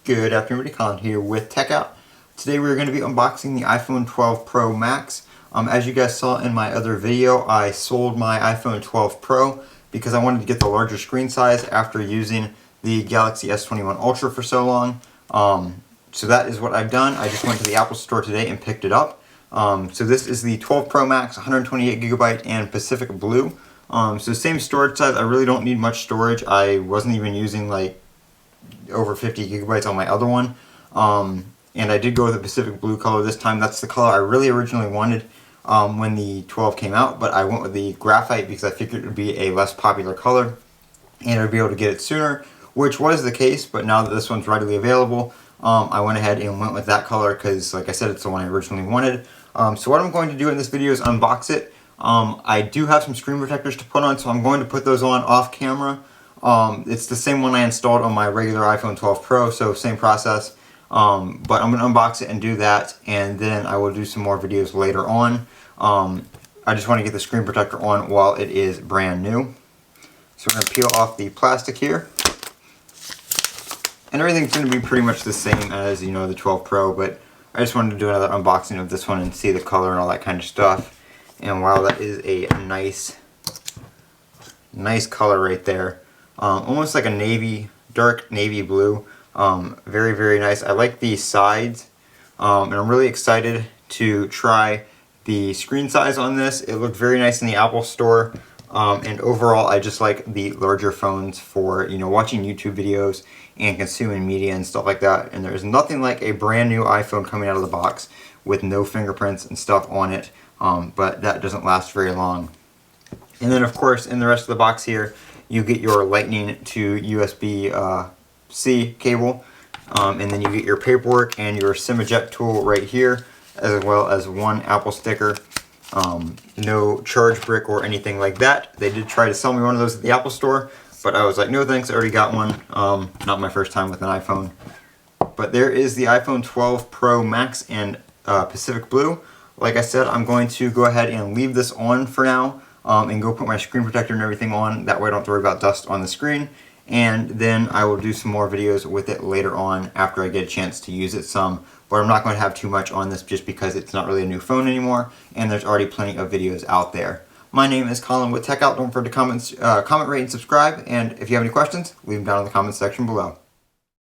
Good afternoon, everybody. Colin here with Techout. Today we're going to be unboxing the iPhone 12 Pro Max. As you guys saw in my other video, I sold my iPhone 12 Pro because I wanted to get the larger screen size after using the Galaxy S21 Ultra for so long. So that is what I've done. I just went to the Apple Store today and picked it up. So this is the 12 Pro Max, 128GB and Pacific Blue. So same storage size. I really don't need much storage. I wasn't even using like over 50GB on my other one, and I did go with the Pacific Blue color this time. That's the color I really originally wanted when the 12 came out, but I went with the graphite because I figured it would be a less popular color and I would be able to get it sooner, which was the case. But now that this one's readily available, I went ahead and went with that color because, like I said, it's the one I originally wanted. So what I'm going to do in this video is unbox it. I do have some screen protectors to put on, so I'm going to put those on off camera. It's the same one I installed on my regular iPhone 12 Pro, so same process. But I'm going to unbox it and do that, and then I will do some more videos later on. I just want to get the screen protector on while it is brand new. So we're going to peel off the plastic here. And everything's going to be pretty much the same as, you know, the 12 Pro, but I just wanted to do another unboxing of this one and see the color and all that kind of stuff. And wow, that is a nice color right there. Almost like a navy, dark navy blue. Very, very nice. I like the sides, and I'm really excited to try the screen size on this. It looked very nice in the Apple Store, and overall I just like the larger phones for, you know, watching YouTube videos and consuming media and stuff like that. And there's nothing like a brand new iPhone coming out of the box with no fingerprints and stuff on it, but that doesn't last very long. And then of course in the rest of the box here you get your Lightning to USB-C cable, and then you get your paperwork and your SIM eject tool right here, as well as one Apple sticker. No charge brick or anything like that. They did try to sell me one of those at the Apple Store, but I was like, no thanks, I already got one. Not my first time with an iPhone. But there is the iPhone 12 Pro Max and Pacific Blue. Like I said, I'm going to go ahead and leave this on for now. And go put my screen protector and everything on. That way I don't have to worry about dust on the screen. And then I will do some more videos with it later on after I get a chance to use it some. But I'm not going to have too much on this just because it's not really a new phone anymore, and there's already plenty of videos out there. My name is Colin with Techout. Don't forget to comment, rate, and subscribe. And if you have any questions, leave them down in the comments section below.